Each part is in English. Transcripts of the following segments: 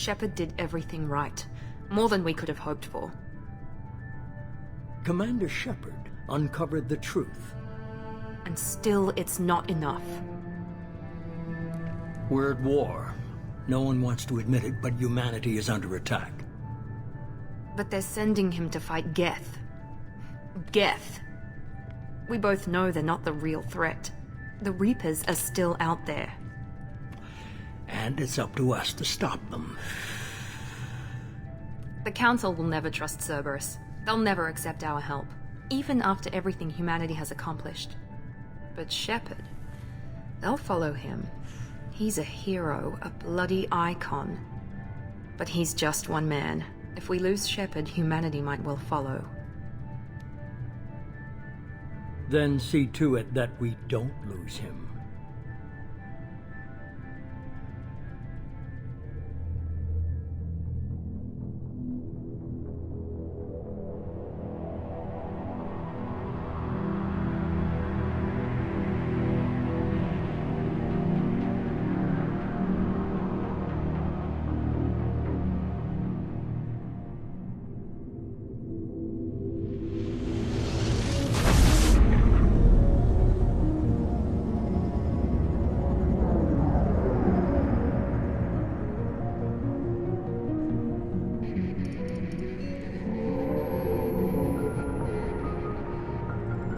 Shepard did everything right. More than we could have hoped for. Commander Shepard uncovered the truth. And still, it's not enough. We're at war. No one wants to admit it, but humanity is under attack. But they're sending him to fight Geth. Geth. We both know they're not the real threat. The Reapers are still out there. And it's up to us to stop them. The Council will never trust Cerberus. They'll never accept our help, even after everything humanity has accomplished. But Shepard, they'll follow him. He's a hero, a bloody icon. But he's just one man. If we lose Shepard, humanity might well follow. Then see to it that we don't lose him.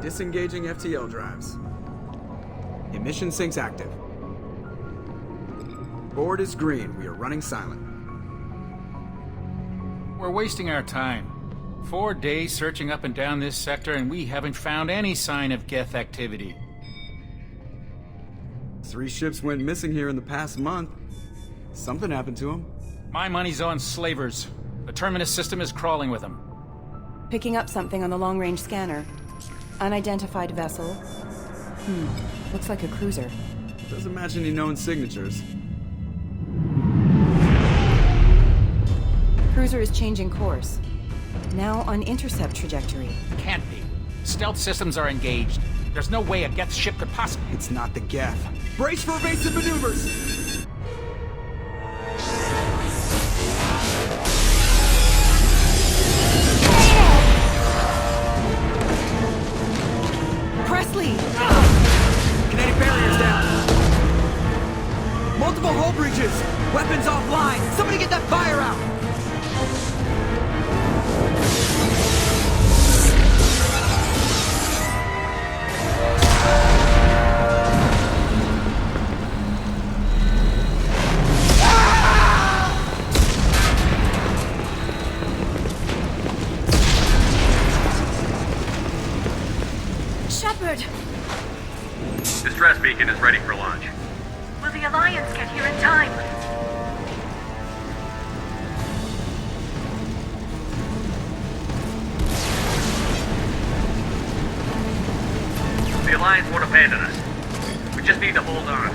Disengaging FTL drives. Emission sinks active. Board is green. We are running silent. We're wasting our time. 4 days searching up and down this sector, and we haven't found any sign of Geth activity. 3 ships went missing here in the past month. Something happened to them. My money's on slavers. The Terminus system is crawling with them. Picking up something on the long-range scanner. Unidentified vessel. Looks like a cruiser. Doesn't match any known signatures. Cruiser is changing course. Now on intercept trajectory. Can't be. Stealth systems are engaged. There's no way a Geth ship could possibly... It's not the Geth. Brace for evasive maneuvers! Kinetic barriers down. Multiple hull breaches. Weapons offline. Somebody get that fire out. Shepard! Distress beacon is ready for launch. Will the Alliance get here in time? The Alliance won't abandon us. We just need to hold on.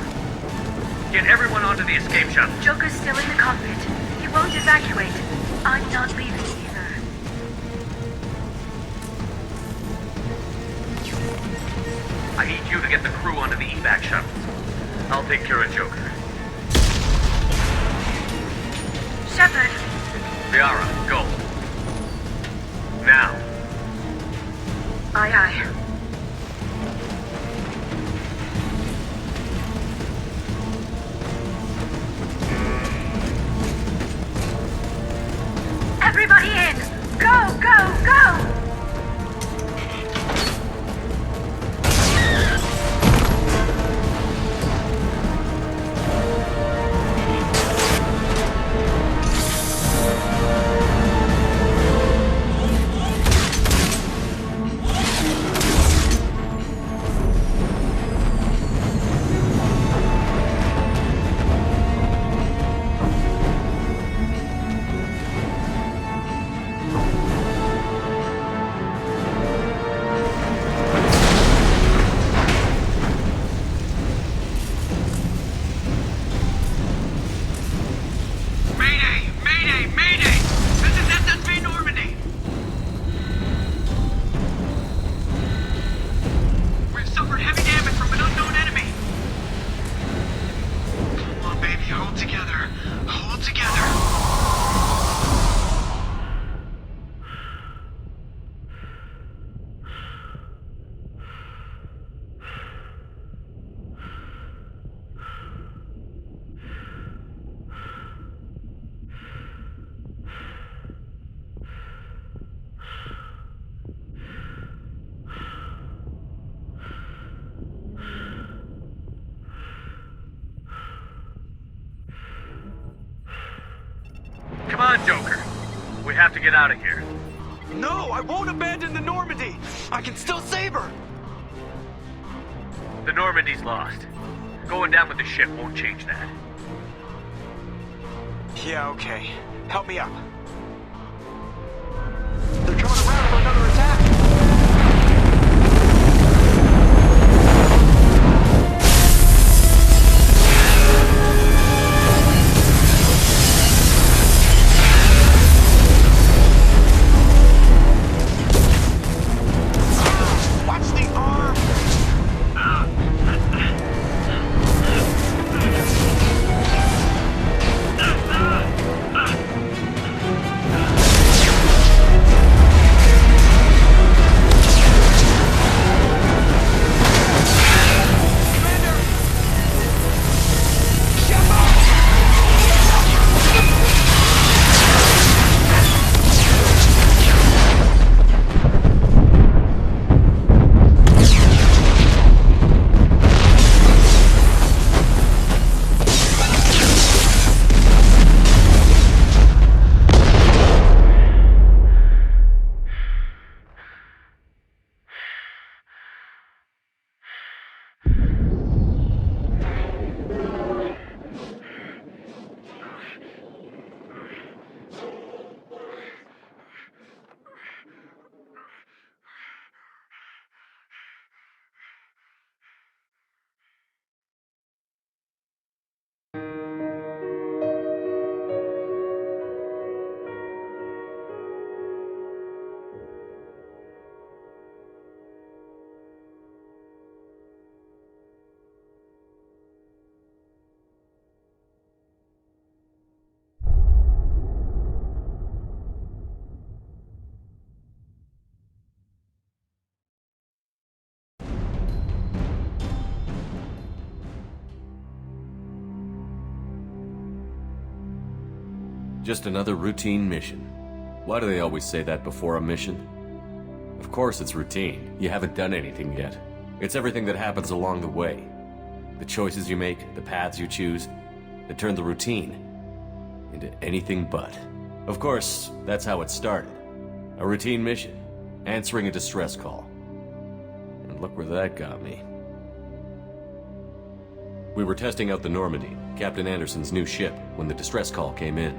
Get everyone onto the escape shuttle. Joker's still in the cockpit. He won't evacuate. I'm not leaving either. I need you to get the crew onto the evac shuttle. I'll take care of Joker. Shepard! Liara, go. Now. Aye, aye. Everybody in! Go, go, go! Come on, Joker. We have to get out of here. No, I won't abandon the Normandy! I can still save her! The Normandy's lost. Going down with the ship won't change that. Yeah, okay. Help me up. They're coming around for another attack! Watch the arm! Just another routine mission. Why do they always say that before a mission? Of course it's routine. You haven't done anything yet. It's everything that happens along the way. The choices you make, the paths you choose, that turn the routine into anything but. Of course, that's how it started. A routine mission, answering a distress call. And look where that got me. We were testing out the Normandy, Captain Anderson's new ship, when the distress call came in.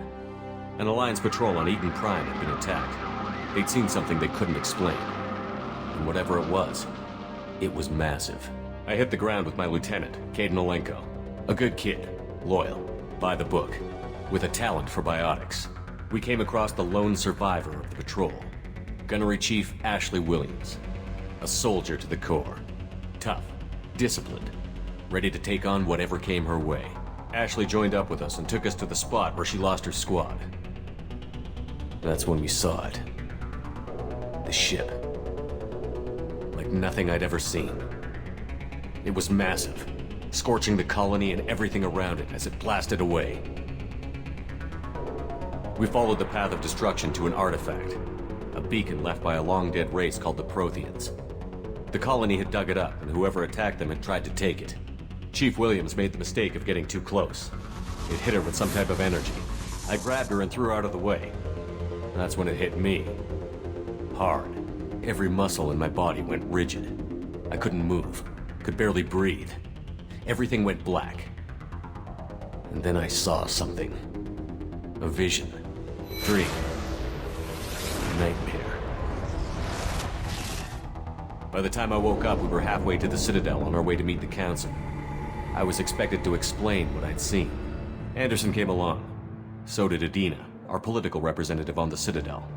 An Alliance patrol on Eden Prime had been attacked. They'd seen something they couldn't explain. And whatever it was massive. I hit the ground with my lieutenant, Caden Olenko. A good kid, loyal, by the book, with a talent for biotics. We came across the lone survivor of the patrol, Gunnery Chief Ashley Williams. A soldier to the core. Tough, disciplined, ready to take on whatever came her way. Ashley joined up with us and took us to the spot where she lost her squad. That's when we saw it. The ship. Like nothing I'd ever seen. It was massive, scorching the colony and everything around it as it blasted away. We followed the path of destruction to an artifact, a beacon left by a long-dead race called the Protheans. The colony had dug it up, and whoever attacked them had tried to take it. Chief Williams made the mistake of getting too close. It hit her with some type of energy. I grabbed her and threw her out of the way. That's when it hit me. Hard. Every muscle in my body went rigid. I couldn't move. Could barely breathe. Everything went black. And then I saw something. A vision. Dream. Nightmare. By the time I woke up, we were halfway to the Citadel on our way to meet the Council. I was expected to explain what I'd seen. Anderson came along. So did Adina, our political representative on the Citadel.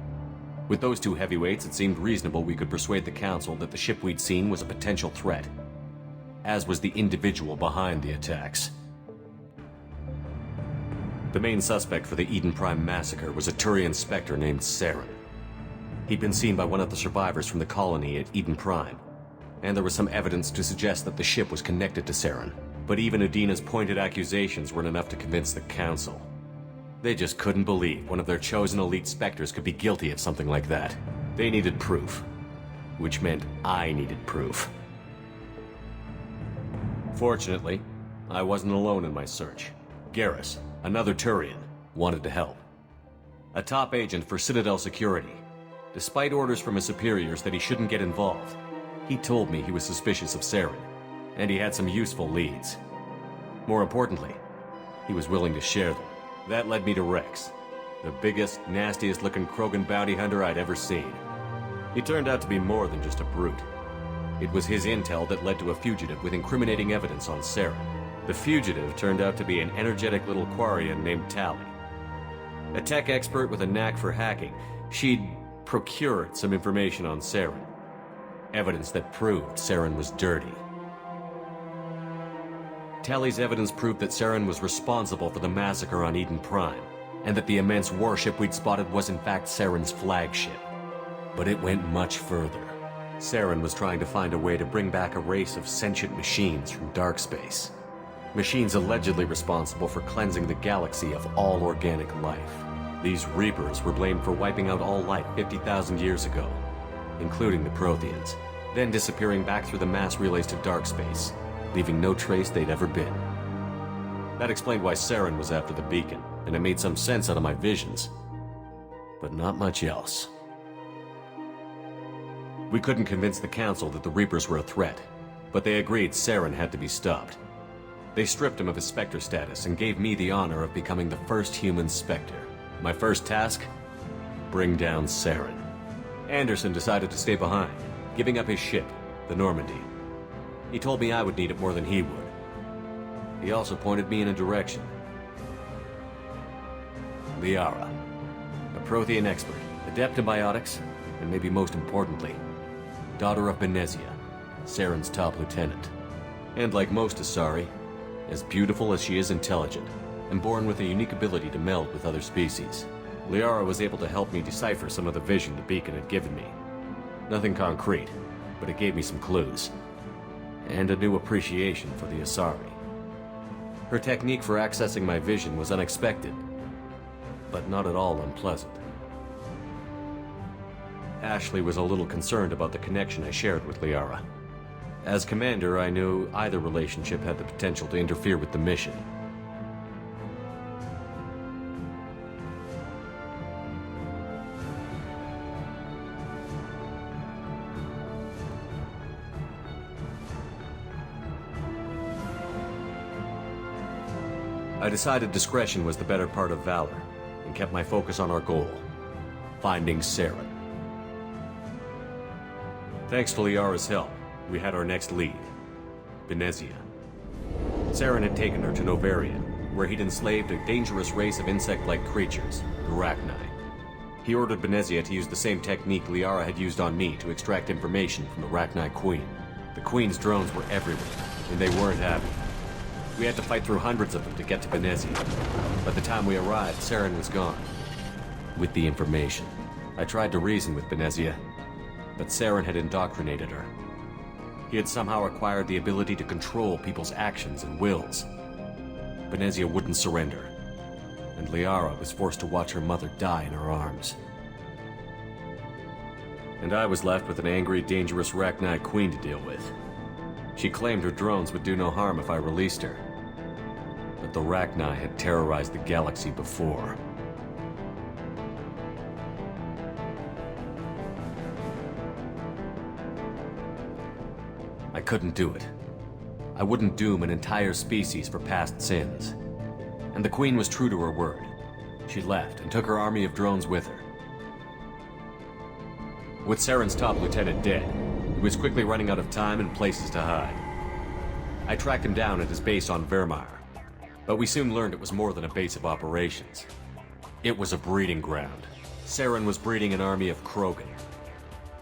With those two heavyweights, it seemed reasonable we could persuade the Council that the ship we'd seen was a potential threat, as was the individual behind the attacks. The main suspect for the Eden Prime massacre was a Turian Spectre named Saren. He'd been seen by one of the survivors from the colony at Eden Prime, and there was some evidence to suggest that the ship was connected to Saren. But even Adina's pointed accusations weren't enough to convince the Council. They just couldn't believe one of their chosen elite Spectres could be guilty of something like that. They needed proof, which meant I needed proof. Fortunately, I wasn't alone in my search. Garrus, another Turian, wanted to help. a top agent for Citadel Security. Despite orders from his superiors that he shouldn't get involved, he told me he was suspicious of Saren, and he had some useful leads. More importantly, he was willing to share them. That led me to Rex, the biggest, nastiest looking Krogan bounty hunter I'd ever seen. He turned out to be more than just a brute. It was his intel that led to a fugitive with incriminating evidence on Saren. The fugitive turned out to be an energetic little Quarian named Tali. A tech expert with a knack for hacking, she'd procured some information on Saren. Evidence that proved Saren was dirty. Tali's evidence proved that Saren was responsible for the massacre on Eden Prime, and that the immense warship we'd spotted was in fact Saren's flagship. But it went much further. Saren was trying to find a way to bring back a race of sentient machines from dark space. Machines allegedly responsible for cleansing the galaxy of all organic life. These Reapers were blamed for wiping out all life 50,000 years ago, including the Protheans, then disappearing back through the mass relays to dark space, leaving no trace they'd ever been. That explained why Saren was after the beacon, and it made some sense out of my visions. But not much else. We couldn't convince the Council that the Reapers were a threat, but they agreed Saren had to be stopped. They stripped him of his Spectre status and gave me the honor of becoming the first human Spectre. My first task? Bring down Saren. Anderson decided to stay behind, giving up his ship, the Normandy. He told me I would need it more than he would. He also pointed me in a direction. Liara, a Prothean expert, adept in biotics, and maybe most importantly, daughter of Benezia, Saren's top lieutenant. And like most Asari, as beautiful as she is intelligent, and born with a unique ability to meld with other species. Liara was able to help me decipher some of the vision the beacon had given me. Nothing concrete, but it gave me some clues. And a new appreciation for the Asari. Her technique for accessing my vision was unexpected, but not at all unpleasant. Ashley was a little concerned about the connection I shared with Liara. As commander, I knew either relationship had the potential to interfere with the mission. I decided discretion was the better part of valor, and kept my focus on our goal, finding Saren. Thanks to Liara's help, we had our next lead, Benezia. Saren had taken her to Novaria, where he'd enslaved a dangerous race of insect-like creatures, the Rachni. He ordered Benezia to use the same technique Liara had used on me to extract information from the Rachni Queen. The Queen's drones were everywhere, and they weren't happy. We had to fight through hundreds of them to get to Benezia. By the time we arrived, Saren was gone. With the information, I tried to reason with Benezia, but Saren had indoctrinated her. He had somehow acquired the ability to control people's actions and wills. Benezia wouldn't surrender, and Liara was forced to watch her mother die in her arms. And I was left with an angry, dangerous Rachni Queen to deal with. She claimed her drones would do no harm if I released her. But the Rachni had terrorized the galaxy before. I couldn't do it. I wouldn't doom an entire species for past sins. And the Queen was true to her word. She left and took her army of drones with her. With Saren's top lieutenant dead, he was quickly running out of time and places to hide. I tracked him down at his base on Vermeer, but we soon learned it was more than a base of operations. It was a breeding ground. Saren was breeding an army of Krogan.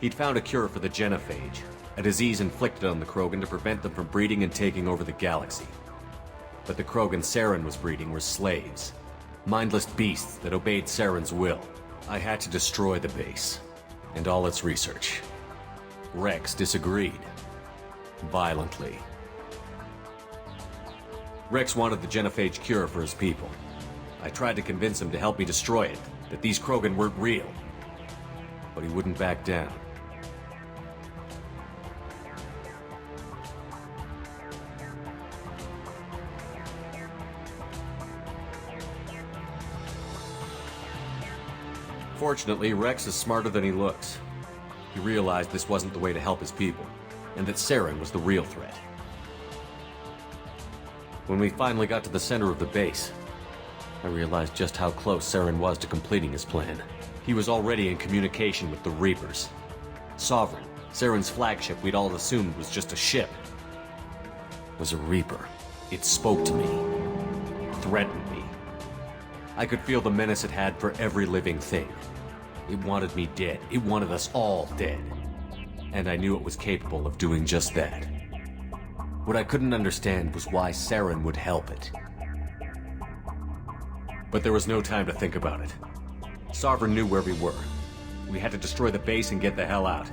He'd found a cure for the genophage, a disease inflicted on the Krogan to prevent them from breeding and taking over the galaxy. But the Krogan Saren was breeding were slaves, mindless beasts that obeyed Saren's will. I had to destroy the base, and all its research. Rex disagreed. Violently. Rex wanted the genophage cure for his people. I tried to convince him to help me destroy it, that these Krogan weren't real. But he wouldn't back down. Fortunately, Rex is smarter than he looks. He realized this wasn't the way to help his people, and that Saren was the real threat. When we finally got to the center of the base, I realized just how close Saren was to completing his plan. He was already in communication with the Reapers. Sovereign, Saren's flagship we'd all assumed was just a ship, was a Reaper. It spoke to me, threatened me. I could feel the menace it had for every living thing. It wanted me dead. It wanted us all dead. And I knew it was capable of doing just that. What I couldn't understand was why Saren would help it. But there was no time to think about it. Sovereign knew where we were. We had to destroy the base and get the hell out.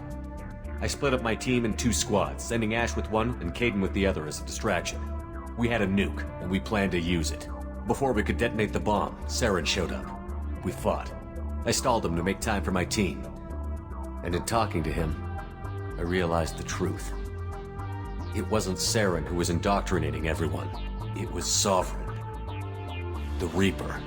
I split up my team in 2 squads, sending Ash with one and Caden with the other as a distraction. We had a nuke, and we planned to use it. Before we could detonate the bomb, Saren showed up. We fought. I stalled him to make time for my team. And in talking to him, I realized the truth. It wasn't Saren who was indoctrinating everyone. It was Sovereign. The Reaper.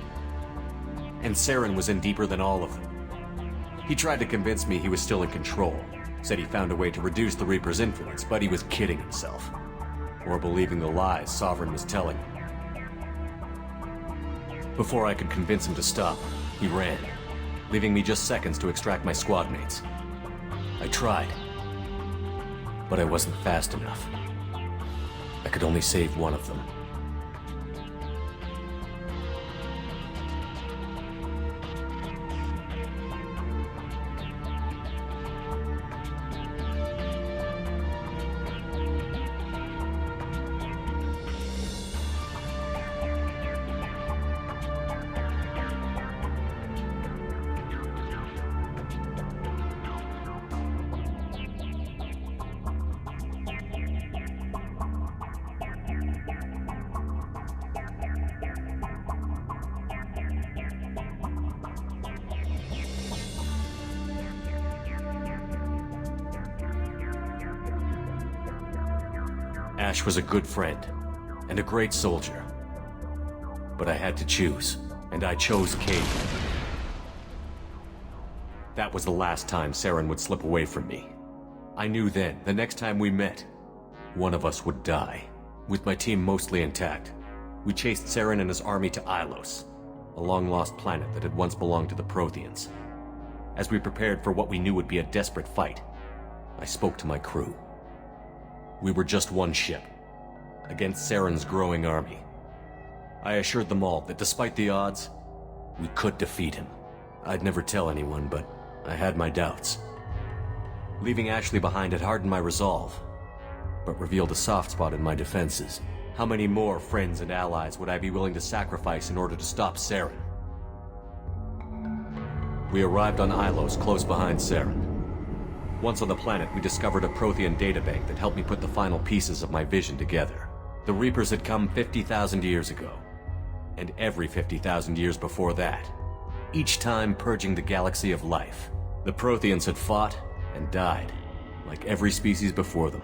And Saren was in deeper than all of them. He tried to convince me he was still in control. Said he found a way to reduce the Reaper's influence, but he was kidding himself. Or believing the lies Sovereign was telling him. Before I could convince him to stop, he ran, leaving me just seconds to extract my squad mates. I tried, but I wasn't fast enough. I could only save one of them. Ash was a good friend, and a great soldier. But I had to choose, and I chose Caden. That was the last time Saren would slip away from me. I knew then, the next time we met, one of us would die. With my team mostly intact, we chased Saren and his army to Ilos, a long-lost planet that had once belonged to the Protheans. As we prepared for what we knew would be a desperate fight, I spoke to my crew. We were just one ship, against Saren's growing army. I assured them all that despite the odds, we could defeat him. I'd never tell anyone, but I had my doubts. Leaving Ashley behind had hardened my resolve, but revealed a soft spot in my defenses. How many more friends and allies would I be willing to sacrifice in order to stop Saren? We arrived on Ilos, close behind Saren. Once on the planet, we discovered a Prothean databank that helped me put the final pieces of my vision together. The Reapers had come 50,000 years ago, and every 50,000 years before that, each time purging the galaxy of life. The Protheans had fought and died, like every species before them.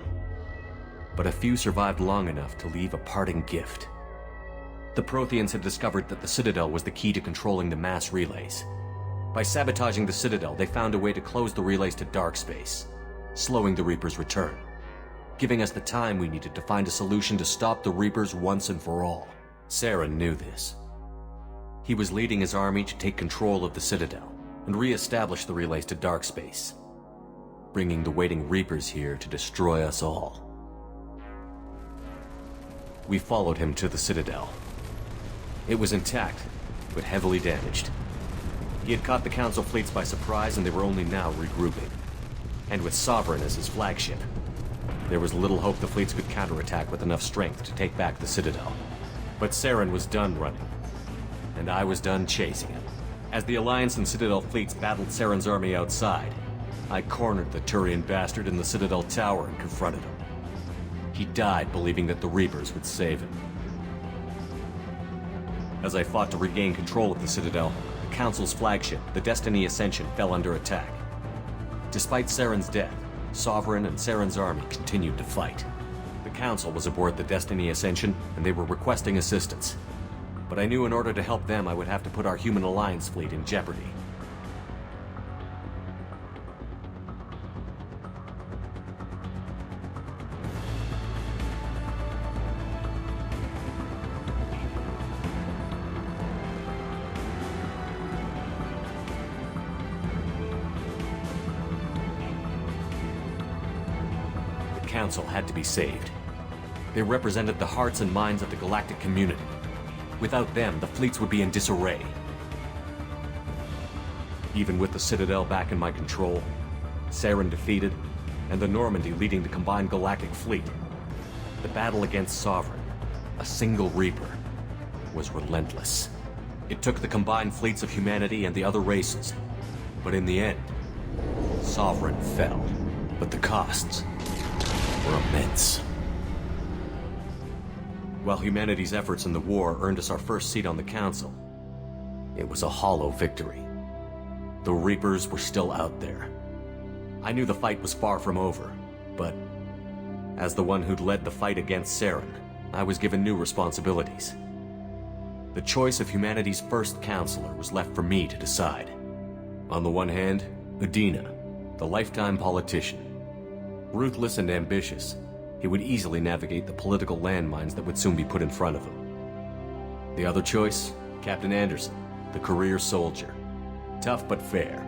But a few survived long enough to leave a parting gift. The Protheans had discovered that the Citadel was the key to controlling the mass relays. By sabotaging the Citadel, they found a way to close the relays to dark space, slowing the Reapers' return, giving us the time we needed to find a solution to stop the Reapers once and for all. Saren knew this. He was leading his army to take control of the Citadel and re-establish the relays to dark space, bringing the waiting Reapers here to destroy us all. We followed him to the Citadel. It was intact, but heavily damaged. He had caught the Council fleets by surprise, and they were only now regrouping. And with Sovereign as his flagship, there was little hope the fleets could counterattack with enough strength to take back the Citadel. But Saren was done running, and I was done chasing him. As the Alliance and Citadel fleets battled Saren's army outside, I cornered the Turian bastard in the Citadel tower and confronted him. He died believing that the Reapers would save him. As I fought to regain control of the Citadel, the Council's flagship, the Destiny Ascension, fell under attack. Despite Saren's death, Sovereign and Saren's army continued to fight. The Council was aboard the Destiny Ascension, and they were requesting assistance. But I knew in order to help them, I would have to put our human Alliance fleet in jeopardy. Council had to be saved. They represented the hearts and minds of the galactic community. Without them, the fleets would be in disarray. Even with the Citadel back in my control, Saren defeated, and the Normandy leading the combined galactic fleet, the battle against Sovereign, a single Reaper, was relentless. It took the combined fleets of humanity and the other races, but in the end, Sovereign fell. But the costs were immense. While humanity's efforts in the war earned us our first seat on the Council, it was a hollow victory. The Reapers were still out there. I knew the fight was far from over, but as the one who'd led the fight against Saren, I was given new responsibilities. The choice of humanity's first counselor was left for me to decide. On the one hand, Udina, the lifetime politician. Ruthless and ambitious, he would easily navigate the political landmines that would soon be put in front of him. The other choice, Captain Anderson, the career soldier. Tough but fair,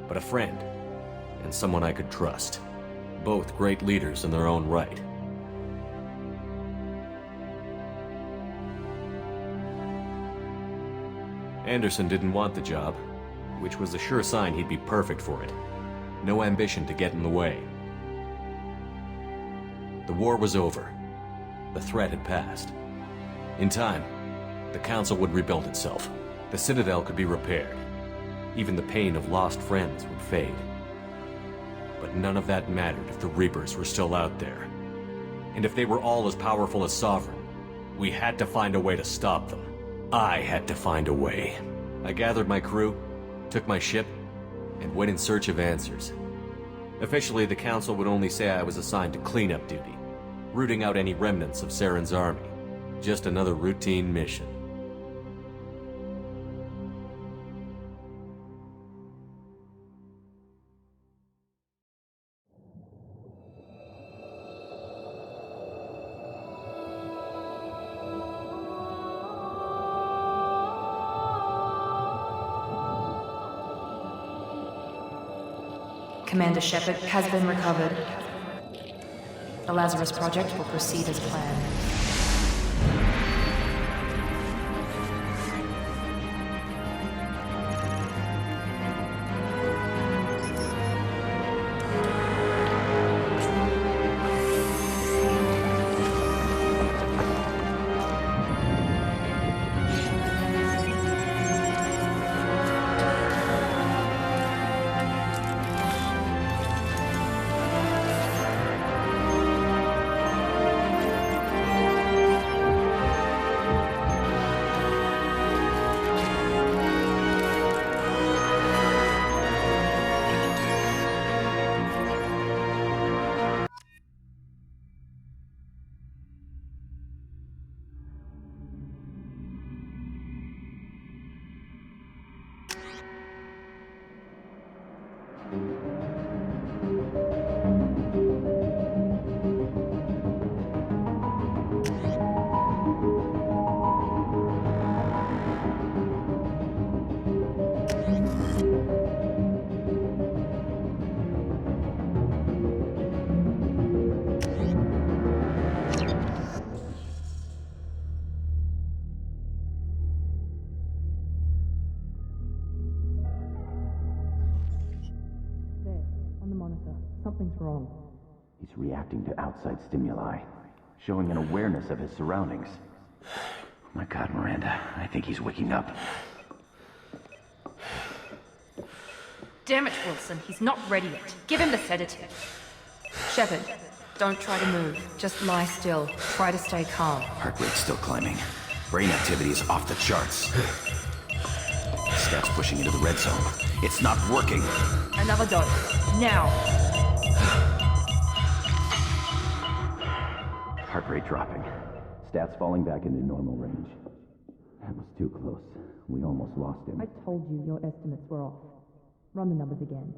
but a friend, and someone I could trust. Both great leaders in their own right. Anderson didn't want the job, which was a sure sign he'd be perfect for it. No ambition to get in the way. The war was over. The threat had passed. In time, the Council would rebuild itself. The Citadel could be repaired. Even the pain of lost friends would fade. But none of that mattered if the Reapers were still out there. And if they were all as powerful as Sovereign, we had to find a way to stop them. I had to find a way. I gathered my crew, took my ship, and went in search of answers. Officially, the Council would only say I was assigned to cleanup duty, rooting out any remnants of Saren's army. Just another routine mission. Commander Shepard has been recovered. The Lazarus Project will proceed as planned. Something's wrong. He's reacting to outside stimuli, showing an awareness of his surroundings. Oh my God, Miranda, I think he's waking up. Damn it, Wilson, he's not ready yet. Give him the sedative. Shepard, don't try to move. Just lie still. Try to stay calm. Heart rate's still climbing. Brain activity is off the charts. Stats pushing into the red zone. It's not working. Another dose. Now. Heart rate dropping. Stats falling back into normal range. That was too close. We almost lost him. I told you your estimates were off. Run the numbers again.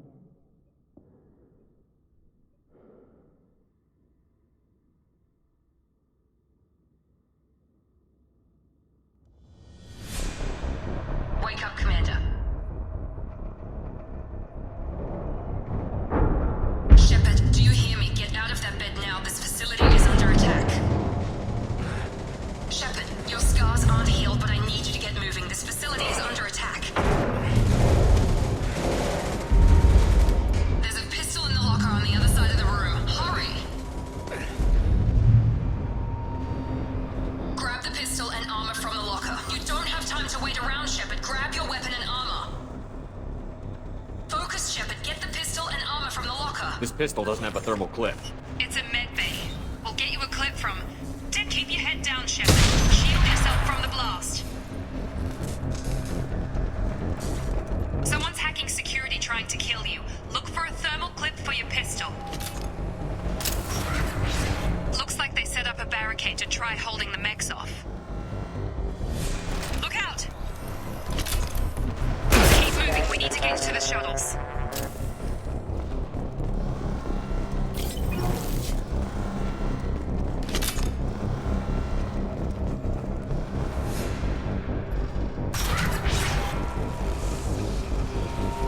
Wake up, Commander. Shepard, do you hear me? Get out of that bed now. The This pistol doesn't have a thermal clip. It's a med bay. We'll get you a clip from... Then keep your head down, Shepard. Shield yourself from the blast. Someone's hacking security trying to kill you. Look for a thermal clip for your pistol. Looks like they set up a barricade to try holding the mechs off. Look out! Keep moving, we need to get to the shuttles.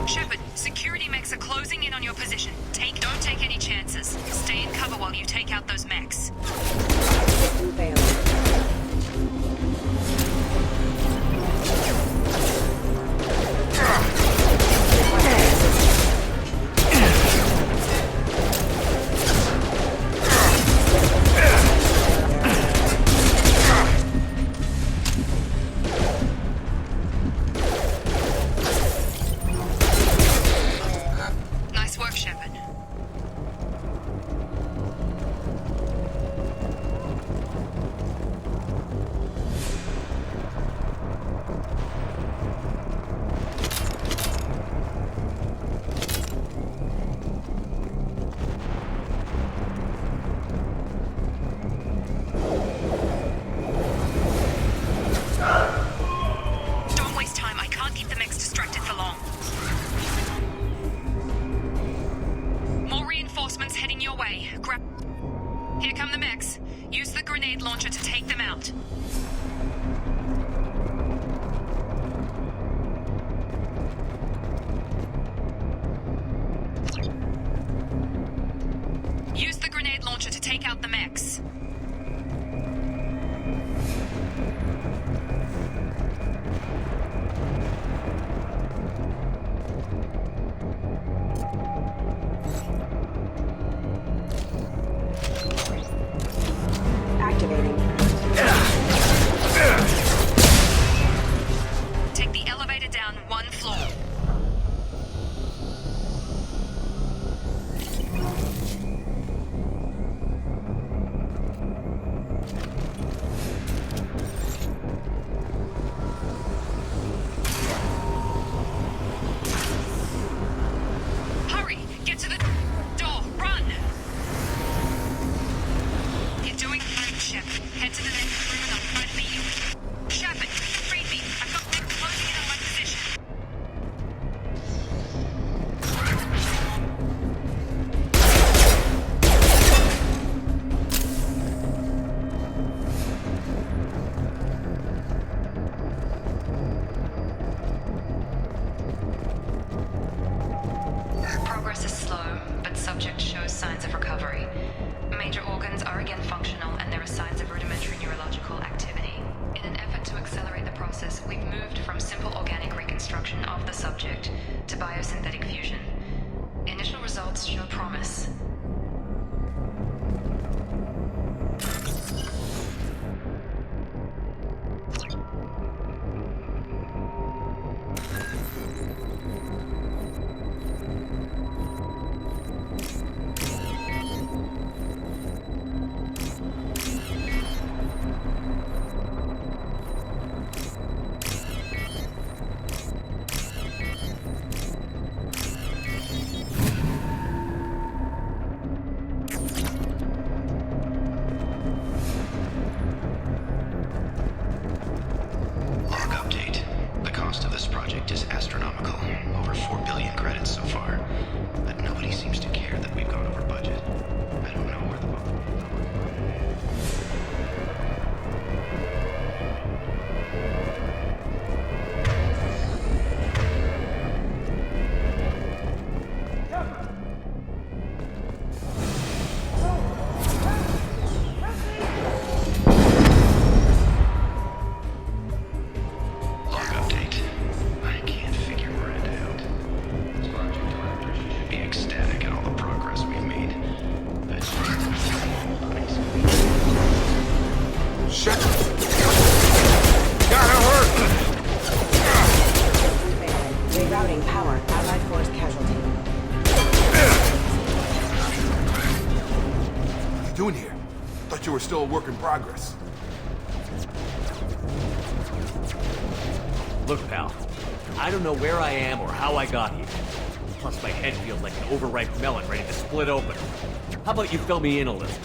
Shepard, security mechs are closing in on your position. Don't take any chances. Stay in cover while you take out those mechs. System failed. Nice work, Shepard. Don't waste time. I can't keep the mechs distracted for long. More reinforcements heading your way. Here come the mechs. Use the grenade launcher to take them out. Use the grenade launcher to take out the mechs. Activating. Take the elevator down one floor. Hurry! Get to the door! Run! You're doing great, Shep. Head to the next room and I'll try to beat you. Shepard, read me. I've got them closing in on my position. Progress is slow, but subject shows signs of recovery. Major organs are again functional, and there are signs of rudimentary neurological activity. In an effort to accelerate the process, we've moved from simple organic reconstruction of the subject to biosynthetic fusion. Initial results show promise. Rerouting power. Allied force casualty. you doing here? Thought you were still a work in progress. Look, pal, I don't know where I am or how I got here. Plus, my head feels like an overripe melon ready to split open. How about you fill me in a little?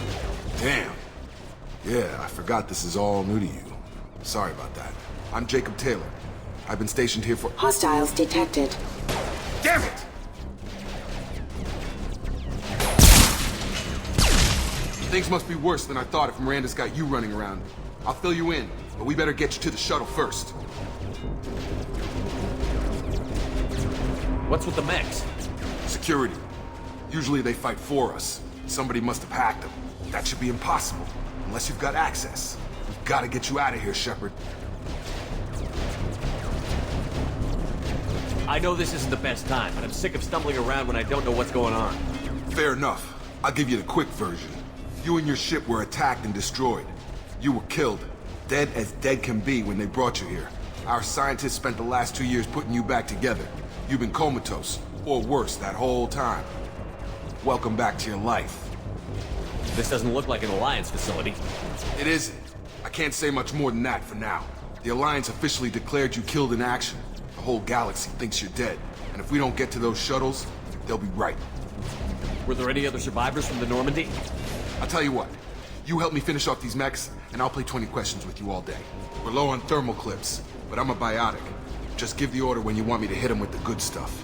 Damn. Yeah, I forgot this is all new to you. Sorry about that. I'm Jacob Taylor. I've been stationed here for— Hostiles detected. Damn it! Things must be worse than I thought if Miranda's got you running around. I'll fill you in, but we better get you to the shuttle first. What's with the mechs? Security. Usually they fight for us. Somebody must have hacked them. That should be impossible, unless you've got access. We've got to get you out of here, Shepard. I know this isn't the best time, but I'm sick of stumbling around when I don't know what's going on. Fair enough. I'll give you the quick version. You and your ship were attacked and destroyed. You were killed. Dead as dead can be when they brought you here. Our scientists spent the last 2 years putting you back together. You've been comatose, or worse, that whole time. Welcome back to your life. This doesn't look like an Alliance facility. It isn't. I can't say much more than that for now. The Alliance officially declared you killed in action. The whole galaxy thinks you're dead. And if we don't get to those shuttles, they'll be right. Were there any other survivors from the Normandy? I'll tell you what. You help me finish off these mechs, and I'll play 20 questions with you all day. We're low on thermal clips, but I'm a biotic. Just give the order when you want me to hit them with the good stuff.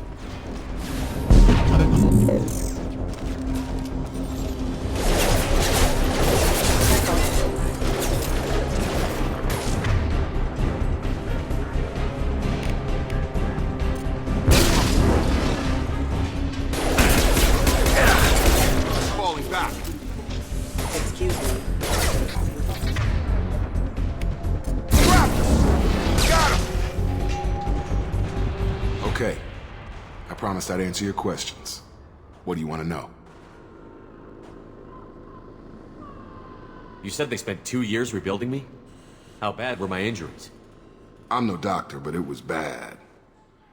Falling back. Excuse me. Okay. I promised I'd answer your questions. What do you want to know? You said they spent 2 years rebuilding me? How bad were my injuries? I'm no doctor, but it was bad.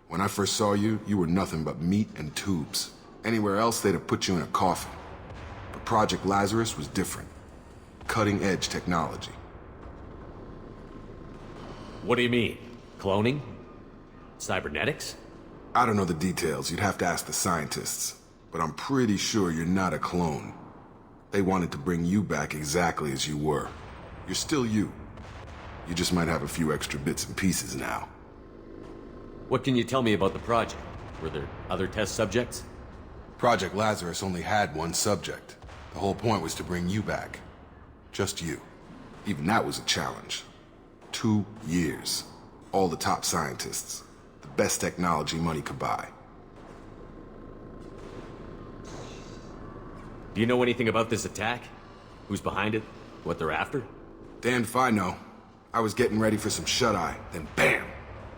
When I first saw you, you were nothing but meat and tubes. Anywhere else, they'd have put you in a coffin. But Project Lazarus was different. Cutting-edge technology. What do you mean? Cloning? Cybernetics? I don't know the details. You'd have to ask the scientists. But I'm pretty sure you're not a clone. They wanted to bring you back exactly as you were. You're still you. You just might have a few extra bits and pieces now. What can you tell me about the project? Were there other test subjects? Project Lazarus only had one subject. The whole point was to bring you back. Just you. Even that was a challenge. 2 years. All the top scientists. The best technology money could buy. Do you know anything about this attack? Who's behind it? What they're after? Damned if I know. I was getting ready for some shut-eye, then bam!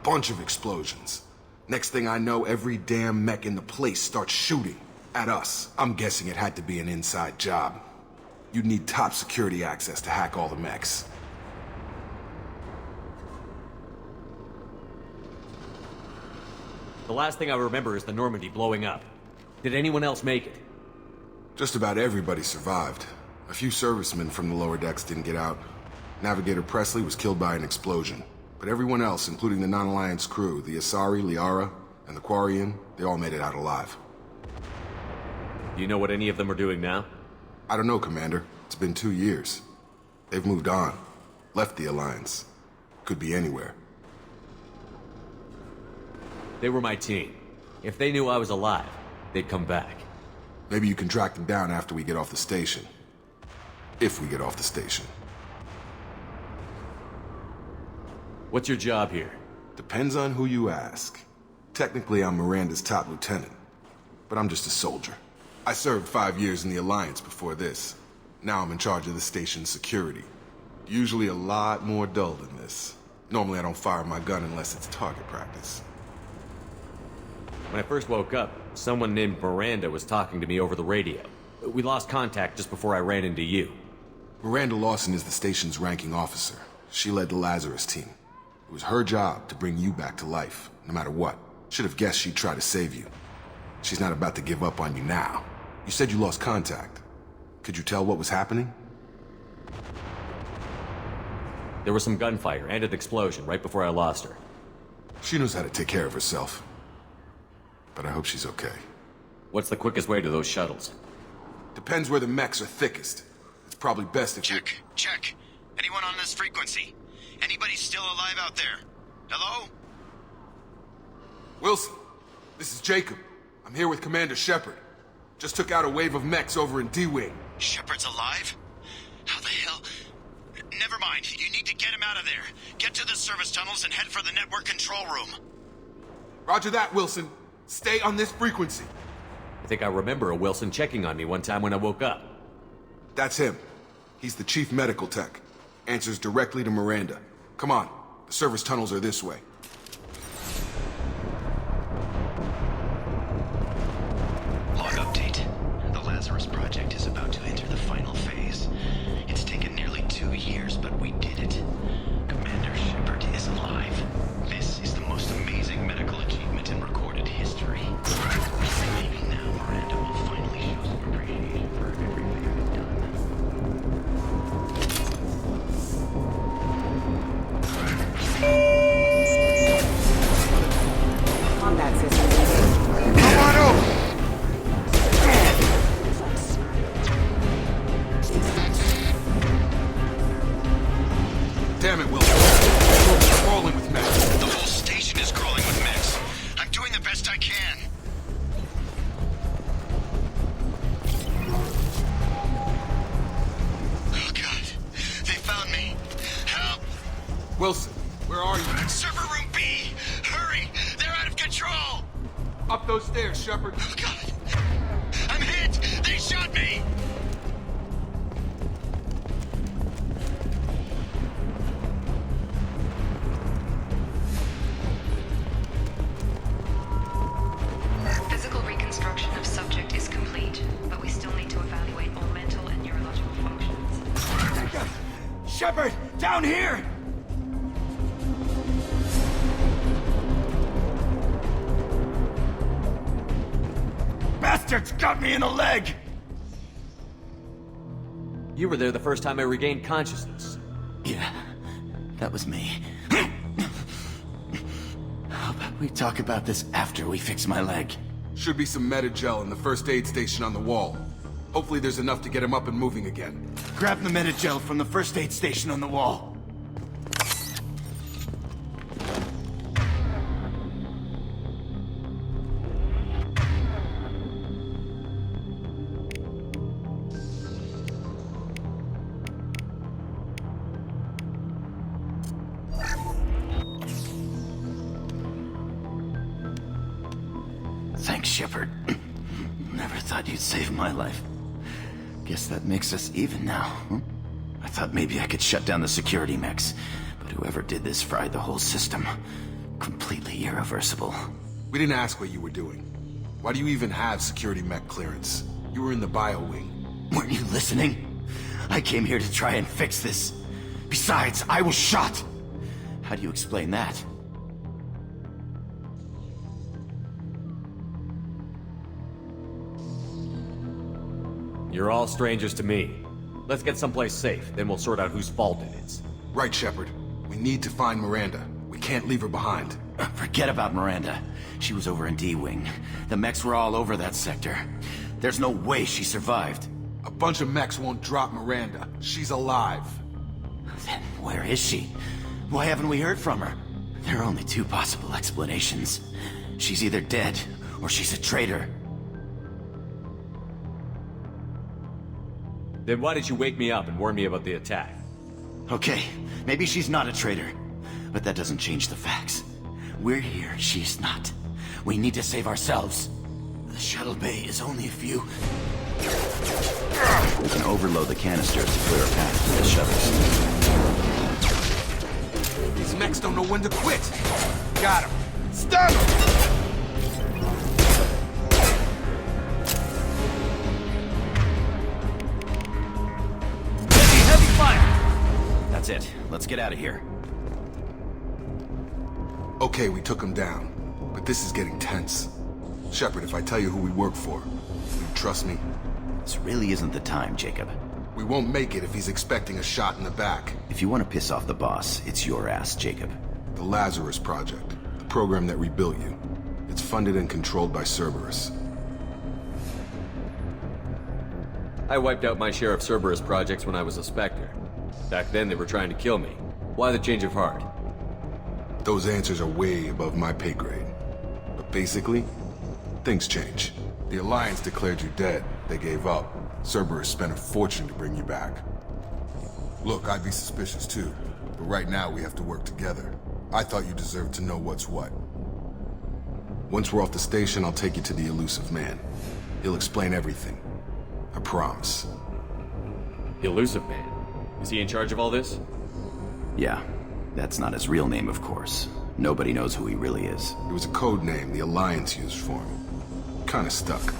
Bunch of explosions. Next thing I know, every damn mech in the place starts shooting at us. I'm guessing it had to be an inside job. You'd need top security access to hack all the mechs. The last thing I remember is the Normandy blowing up. Did anyone else make it? Just about everybody survived. A few servicemen from the lower decks didn't get out. Navigator Presley was killed by an explosion. But everyone else, including the non-Alliance crew, the Asari, Liara, and the Quarian, they all made it out alive. Do you know what any of them are doing now? I don't know, Commander. It's been 2 years. They've moved on. Left the Alliance. Could be anywhere. They were my team. If they knew I was alive, they'd come back. Maybe you can track them down after we get off the station. If we get off the station. What's your job here? Depends on who you ask. Technically, I'm Miranda's top lieutenant. But I'm just a soldier. I served 5 years in the Alliance before this. Now I'm in charge of the station's security. Usually a lot more dull than this. Normally I don't fire my gun unless it's target practice. When I first woke up, someone named Miranda was talking to me over the radio. We lost contact just before I ran into you. Miranda Lawson is the station's ranking officer. She led the Lazarus team. It was her job to bring you back to life, no matter what. Should have guessed she'd try to save you. She's not about to give up on you now. You said you lost contact. Could you tell what was happening? There was some gunfire and an explosion right before I lost her. She knows how to take care of herself. But I hope she's okay. What's the quickest way to those shuttles? Depends where the mechs are thickest. It's probably best if Check. Anyone on this frequency? Anybody still alive out there? Hello? Wilson, this is Jacob. I'm here with Commander Shepard. Just took out a wave of mechs over in D-Wing. Shepard's alive? How the hell? Never mind. You need to get him out of there. Get to the service tunnels and head for the network control room. Roger that, Wilson. Stay on this frequency. I think I remember a Wilson checking on me one time when I woke up. That's him. He's the chief medical tech. Answers directly to Miranda. Come on. The service tunnels are this way. Log update. The Lazarus Project is about to enter the final phase. It's taken nearly 2 years, but we did it. Commander Shepard is alive. This is the most amazing medical achievement in recorded history. Maybe now Miranda will finally show some appreciation for everything we've done. Combat system. Come on over! Damn it, Wilson. We're crawling with mechs. The whole station is crawling with mechs. I'm doing the best I can. Oh, God. They found me. Help! Wilson, where are you? Server room B! Hurry! They're out of control! Up those stairs, Shepard. Oh, God! I'm hit! They shot me! Physical reconstruction of subject is complete, but we still need to evaluate all mental and neurological functions. Shepard, down here! Bastards got me in the leg! You were there the first time I regained consciousness. Yeah, that was me. How about we talk about this after we fix my leg? Should be some Metagel in the first aid station on the wall. Hopefully there's enough to get him up and moving again. Grab the Metagel from the first aid station on the wall. Thanks, Shepard. Never thought you'd save my life. Guess that makes us even now, huh? I thought maybe I could shut down the security mechs, but whoever did this fried the whole system. Completely irreversible. We didn't ask what you were doing. Why do you even have security mech clearance? You were in the bio wing. Weren't you listening? I came here to try and fix this. Besides, I was shot. How do you explain that? You're all strangers to me. Let's get someplace safe, then we'll sort out whose fault it is. Right, Shepard. We need to find Miranda. We can't leave her behind. Forget about Miranda. She was over in D-Wing. The mechs were all over that sector. There's no way she survived. A bunch of mechs won't drop Miranda. She's alive. Then where is she? Why haven't we heard from her? There are only 2 possible explanations. She's either dead, or she's a traitor. Then why did you wake me up and warn me about the attack? Okay, maybe she's not a traitor, but that doesn't change the facts. We're here, she's not. We need to save ourselves. The shuttle bay is only a few... We can overload the canisters to clear a path to the shuttles. These mechs don't know when to quit. Got him. Stun him! That's it. Let's get out of here. Okay, we took him down. But this is getting tense. Shepard, if I tell you who we work for, you trust me? This really isn't the time, Jacob. We won't make it if he's expecting a shot in the back. If you want to piss off the boss, it's your ass, Jacob. The Lazarus Project, the program that rebuilt you. It's funded and controlled by Cerberus. I wiped out my share of Cerberus projects when I was a Spectre. Back then they were trying to kill me. Why the change of heart? Those answers are way above my pay grade. But basically, things change. The Alliance declared you dead. They gave up. Cerberus spent a fortune to bring you back. Look, I'd be suspicious too. But right now we have to work together. I thought you deserved to know what's what. Once we're off the station, I'll take you to the elusive man. He'll explain everything. I promise. The elusive man? Is he in charge of all this? Yeah. That's not his real name, of course. Nobody knows who he really is. It was a code name the Alliance used for him. Kinda stuck.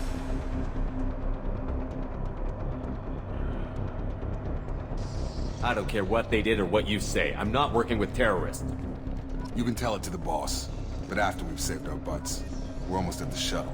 I don't care what they did or what you say. I'm not working with terrorists. You can tell it to the boss. But after we've saved our butts. We're almost at the shuttle.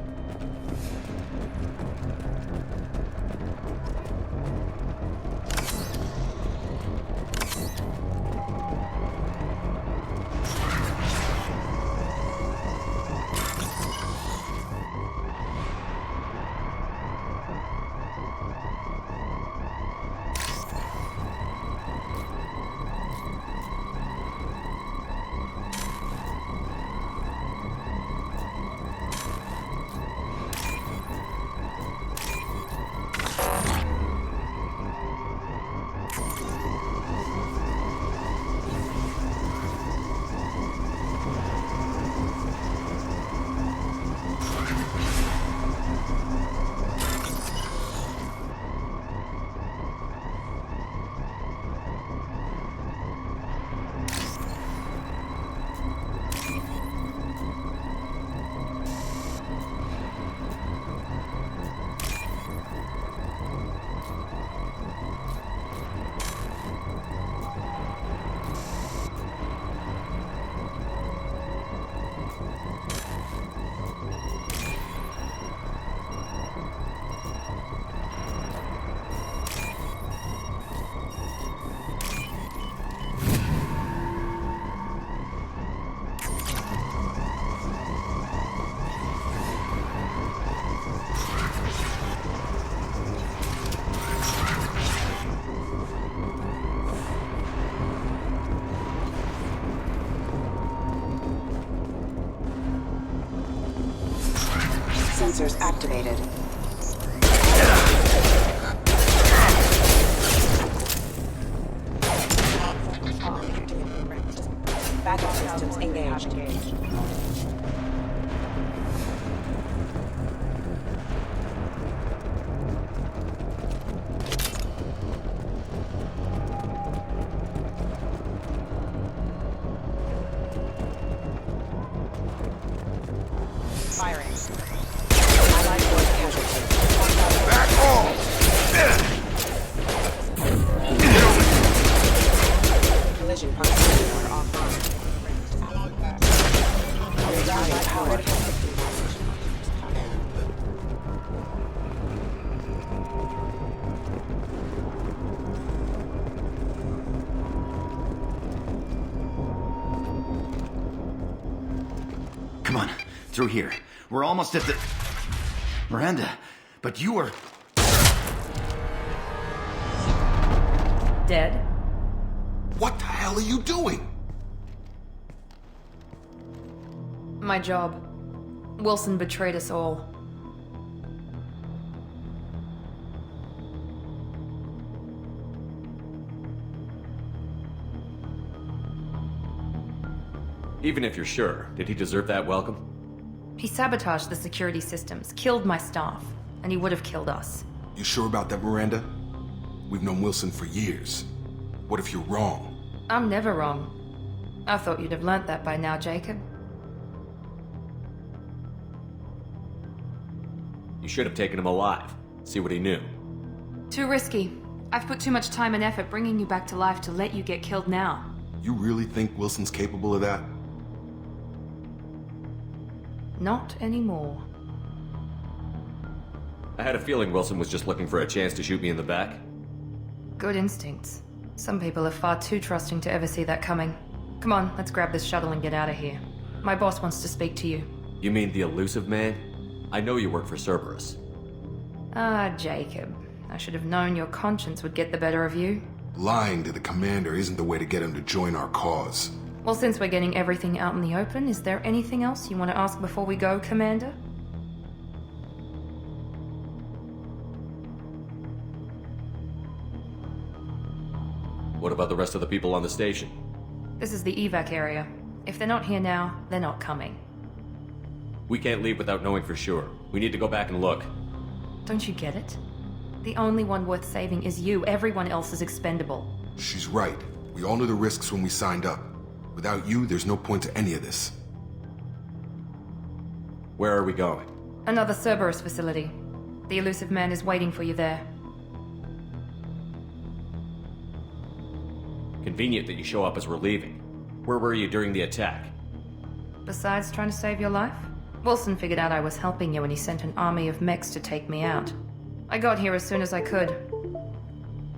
Sensors activated. Backup systems engaged. Firing. Allied force casualty. Back off! Collision proximity are offline. Rerouting power. Come on, through here. We're almost at the... Miranda, but you are... Dead? What the hell are you doing? My job. Wilson betrayed us all. Even if you're sure, did he deserve that welcome? He sabotaged the security systems, killed my staff, and he would have killed us. You sure about that, Miranda? We've known Wilson for years. What if you're wrong? I'm never wrong. I thought you'd have learnt that by now, Jacob. You should have taken him alive. See what he knew. Too risky. I've put too much time and effort bringing you back to life to let you get killed now. You really think Wilson's capable of that? Not anymore. I had a feeling Wilson was just looking for a chance to shoot me in the back. Good instincts. Some people are far too trusting to ever see that coming. Come on, let's grab this shuttle and get out of here. My boss wants to speak to you. You mean the elusive man? I know you work for Cerberus. Ah, Jacob. I should have known your conscience would get the better of you. Lying to the commander isn't the way to get him to join our cause. Well, since we're getting everything out in the open, is there anything else you want to ask before we go, Commander? What about the rest of the people on the station? This is the evac area. If they're not here now, they're not coming. We can't leave without knowing for sure. We need to go back and look. Don't you get it? The only one worth saving is you. Everyone else is expendable. She's right. We all knew the risks when we signed up. Without you, there's no point to any of this. Where are we going? Another Cerberus facility. The elusive man is waiting for you there. Convenient that you show up as we're leaving. Where were you during the attack? Besides trying to save your life, Wilson figured out I was helping you when he sent an army of mechs to take me out. I got here as soon as I could.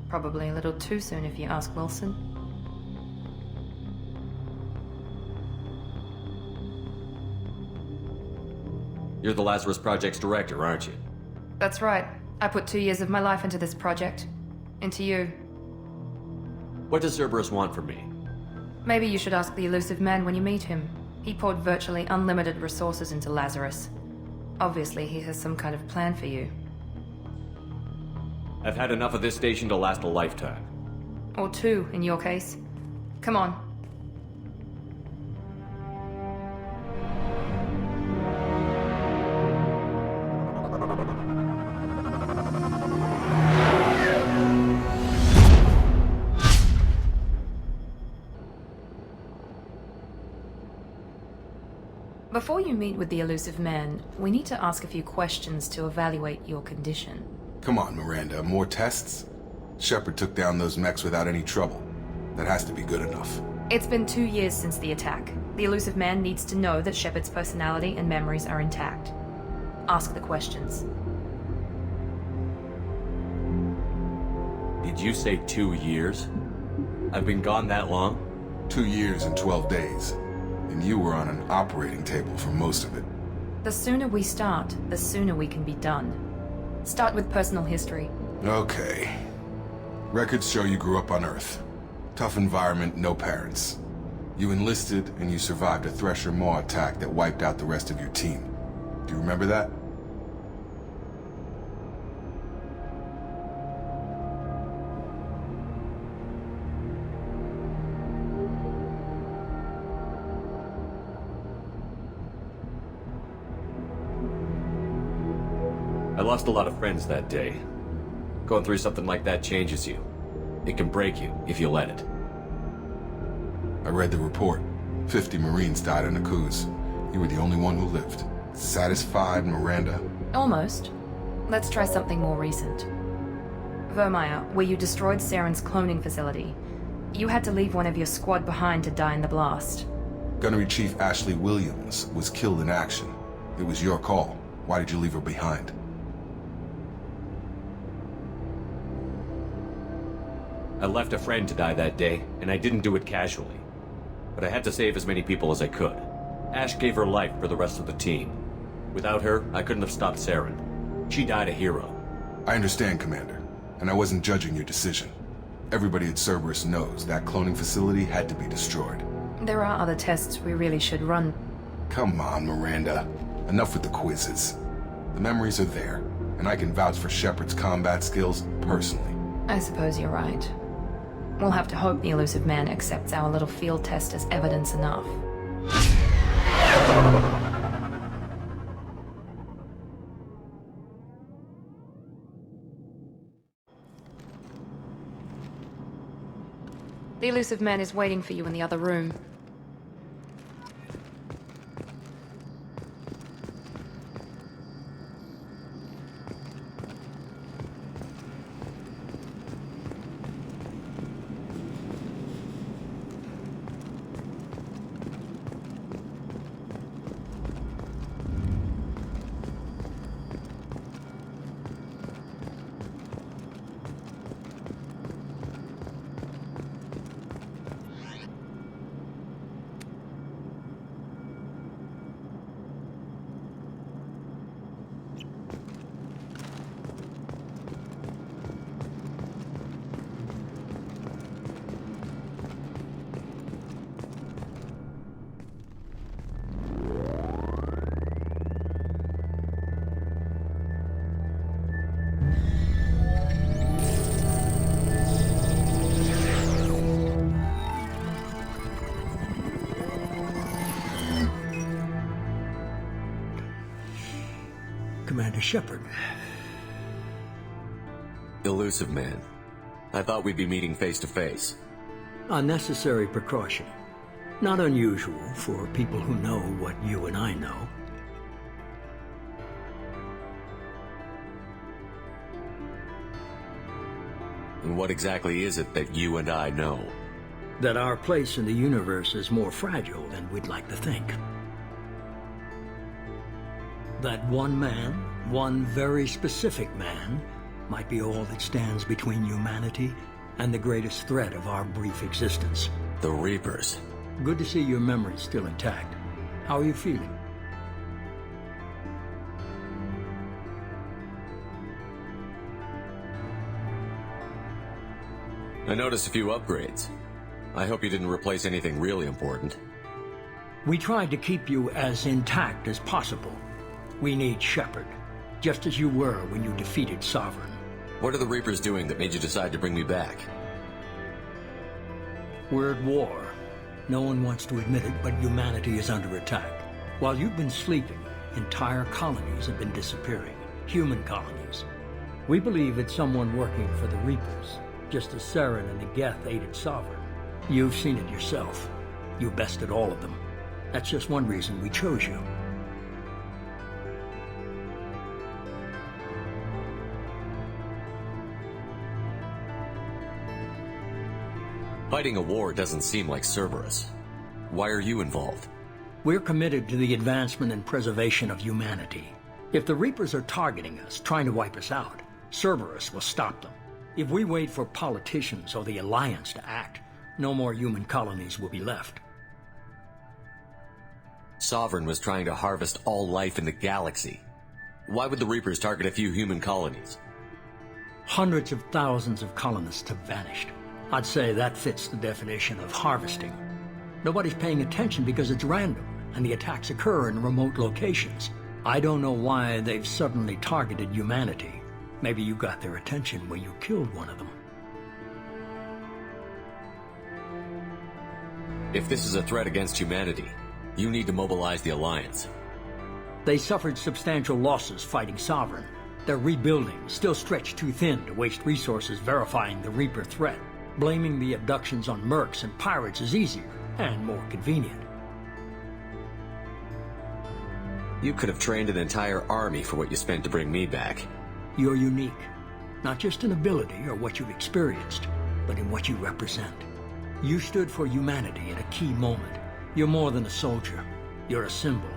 Probably a little too soon if you ask Wilson. You're the Lazarus Project's director, aren't you? That's right. I put 2 years of my life into this project. Into you. What does Cerberus want from me? Maybe you should ask the elusive man when you meet him. He poured virtually unlimited resources into Lazarus. Obviously, he has some kind of plan for you. I've had enough of this station to last a lifetime. Or 2, in your case. Come on. Before you meet with the elusive man, we need to ask a few questions to evaluate your condition. Come on, Miranda, more tests? Shepard took down those mechs without any trouble. That has to be good enough. It's been 2 years since the attack. The elusive man needs to know that Shepard's personality and memories are intact. Ask the questions. Did you say 2 years? I've been gone that long? 2 years and 12 days. And you were on an operating table for most of it. The sooner we start, the sooner we can be done. Start with personal history. Okay. Records show you grew up on Earth. Tough environment, no parents. You enlisted and you survived a Thresher Maw attack that wiped out the rest of your team. Do you remember that? I lost a lot of friends that day. Going through something like that changes you. It can break you if you let it. I read the report. 50 Marines died in a cruise. You were the only one who lived. Satisfied, Miranda? Almost. Let's try something more recent. Vermeer, where you destroyed Saren's cloning facility. You had to leave one of your squad behind to die in the blast. Gunnery Chief Ashley Williams was killed in action. It was your call. Why did you leave her behind? I left a friend to die that day, and I didn't do it casually. But I had to save as many people as I could. Ash gave her life for the rest of the team. Without her, I couldn't have stopped Saren. She died a hero. I understand, Commander, and I wasn't judging your decision. Everybody at Cerberus knows that cloning facility had to be destroyed. There are other tests we really should run. Come on, Miranda. Enough with the quizzes. The memories are there, and I can vouch for Shepard's combat skills personally. I suppose you're right. We'll have to hope the elusive man accepts our little field test as evidence enough. The elusive man is waiting for you in the other room. Commander Shepard. Elusive man. I thought we'd be meeting face to face. A necessary precaution. Not unusual for people who know what you and I know. And what exactly is it that you and I know? That our place in the universe is more fragile than we'd like to think. That one man, one very specific man, might be all that stands between humanity and the greatest threat of our brief existence. The Reapers. Good to see your memory's still intact. How are you feeling? I noticed a few upgrades. I hope you didn't replace anything really important. We tried to keep you as intact as possible. We need Shepard, just as you were when you defeated Sovereign. What are the Reapers doing that made you decide to bring me back? We're at war. No one wants to admit it, but humanity is under attack. While you've been sleeping, entire colonies have been disappearing. Human colonies. We believe it's someone working for the Reapers, just as Saren and the Geth aided Sovereign. You've seen it yourself. You bested all of them. That's just one reason we chose you. Fighting a war doesn't seem like Cerberus. Why are you involved? We're committed to the advancement and preservation of humanity. If the Reapers are targeting us, trying to wipe us out, Cerberus will stop them. If we wait for politicians or the Alliance to act, no more human colonies will be left. Sovereign was trying to harvest all life in the galaxy. Why would the Reapers target a few human colonies? Hundreds of thousands of colonists have vanished. I'd say that fits the definition of harvesting. Nobody's paying attention because it's random, and the attacks occur in remote locations. I don't know why they've suddenly targeted humanity. Maybe you got their attention when you killed one of them. If this is a threat against humanity, you need to mobilize the Alliance. They suffered substantial losses fighting Sovereign. They're rebuilding, still stretched too thin to waste resources verifying the Reaper threat. Blaming the abductions on mercs and pirates is easier and more convenient. You could have trained an entire army for what you spent to bring me back. You're unique, not just in ability or what you've experienced, but in what you represent. You stood for humanity at a key moment. You're more than a soldier. You're a symbol.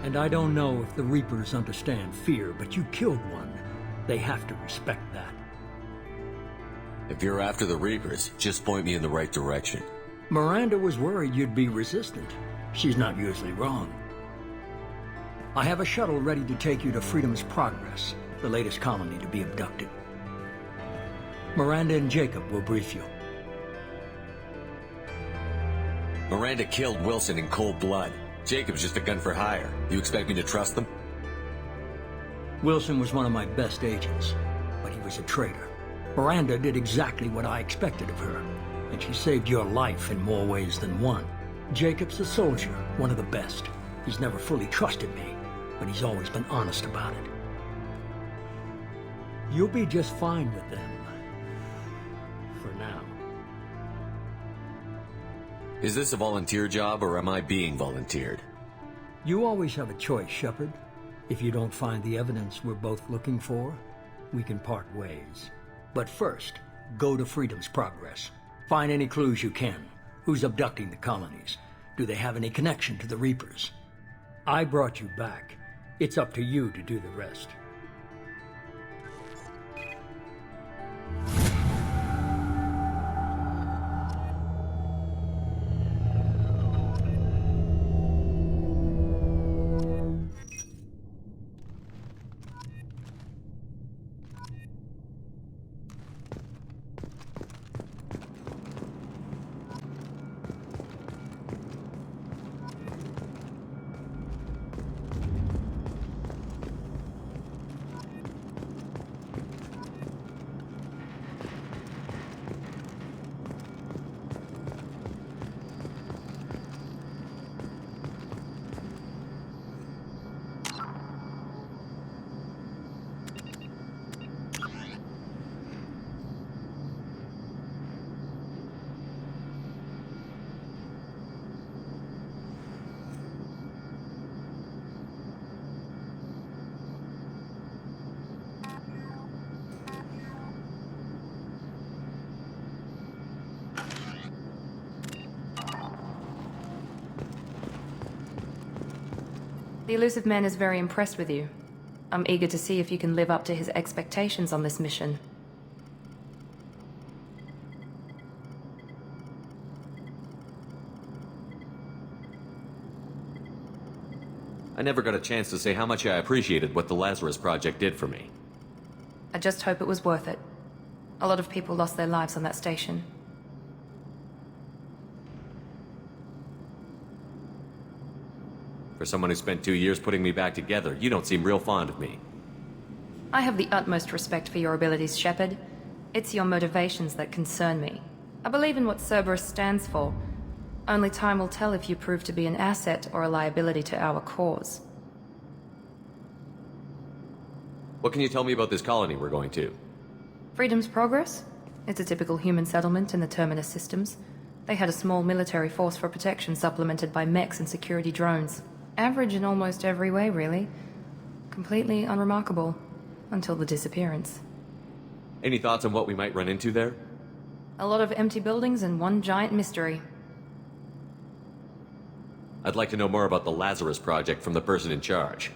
And I don't know if the Reapers understand fear, but you killed one. They have to respect that. If you're after the Reapers, just point me in the right direction. Miranda was worried you'd be resistant. She's not usually wrong. I have a shuttle ready to take you to Freedom's Progress, the latest colony to be abducted. Miranda and Jacob will brief you. Miranda killed Wilson in cold blood. Jacob's just a gun for hire. You expect me to trust them? Wilson was one of my best agents, but he was a traitor. Miranda did exactly what I expected of her, and she saved your life in more ways than one. Jacob's a soldier, one of the best. He's never fully trusted me, but he's always been honest about it. You'll be just fine with them. For now. Is this a volunteer job, or am I being volunteered? You always have a choice, Shepard. If you don't find the evidence we're both looking for, we can part ways. But first, go to Freedom's Progress. Find any clues you can. Who's abducting the colonies? Do they have any connection to the Reapers? I brought you back. It's up to you to do the rest. The elusive man is very impressed with you. I'm eager to see if you can live up to his expectations on this mission. I never got a chance to say how much I appreciated what the Lazarus Project did for me. I just hope it was worth it. A lot of people lost their lives on that station. For someone who spent 2 years putting me back together, you don't seem real fond of me. I have the utmost respect for your abilities, Shepard. It's your motivations that concern me. I believe in what Cerberus stands for. Only time will tell if you prove to be an asset or a liability to our cause. What can you tell me about this colony we're going to? Freedom's Progress? It's a typical human settlement in the Terminus systems. They had a small military force for protection supplemented by mechs and security drones. Average in almost every way, really. Completely unremarkable. Until the disappearance. Any thoughts on what we might run into there? A lot of empty buildings and one giant mystery. I'd like to know more about the Lazarus Project from the person in charge.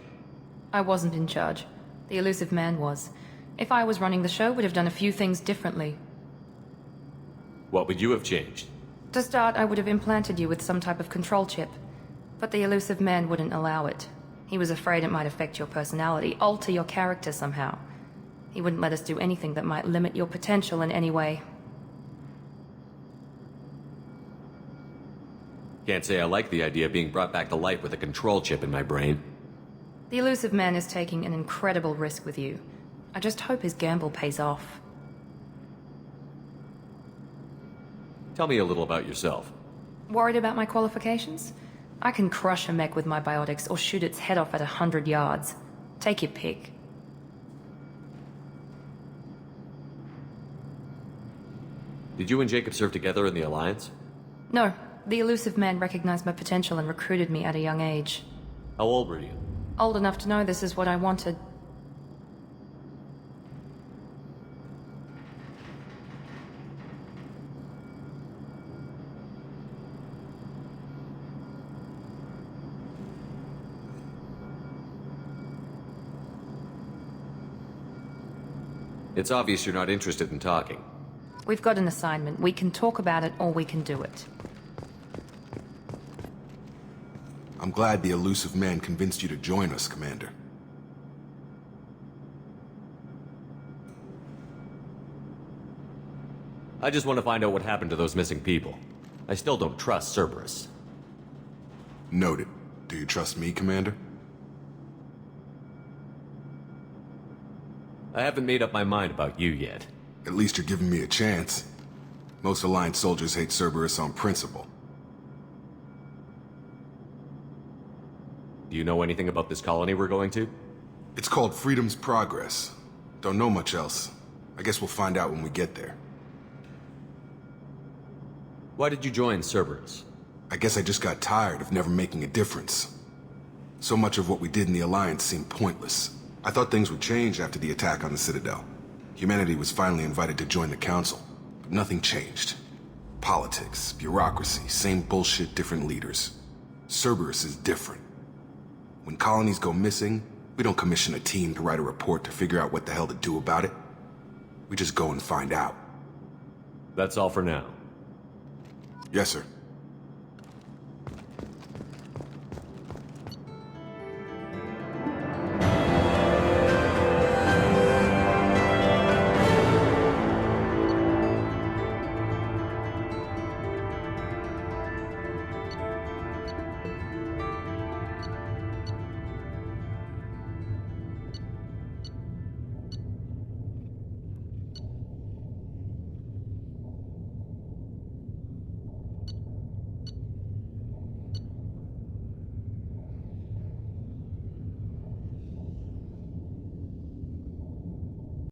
I wasn't in charge. The elusive man was. If I was running the show, would have done a few things differently. What would you have changed? To start, I would have implanted you with some type of control chip. But the elusive man wouldn't allow it. He was afraid it might affect your personality, alter your character somehow. He wouldn't let us do anything that might limit your potential in any way. Can't say I like the idea of being brought back to life with a control chip in my brain. The elusive man is taking an incredible risk with you. I just hope his gamble pays off. Tell me a little about yourself. Worried about my qualifications? I can crush a mech with my biotics or shoot its head off at 100 yards. Take your pick. Did you and Jacob serve together in the Alliance? No. The elusive man recognized my potential and recruited me at a young age. How old were you? Old enough to know this is what I wanted. It's obvious you're not interested in talking. We've got an assignment. We can talk about it or we can do it. I'm glad the elusive man convinced you to join us, Commander. I just want to find out what happened to those missing people. I still don't trust Cerberus. Noted. Do you trust me, Commander? I haven't made up my mind about you yet. At least you're giving me a chance. Most Alliance soldiers hate Cerberus on principle. Do you know anything about this colony we're going to? It's called Freedom's Progress. Don't know much else. I guess we'll find out when we get there. Why did you join Cerberus? I guess I just got tired of never making a difference. So much of what we did in the Alliance seemed pointless. I thought things would change after the attack on the Citadel. Humanity was finally invited to join the Council, but nothing changed. Politics, bureaucracy, same bullshit, different leaders. Cerberus is different. When colonies go missing, we don't commission a team to write a report to figure out what the hell to do about it. We just go and find out. That's all for now. Yes, sir.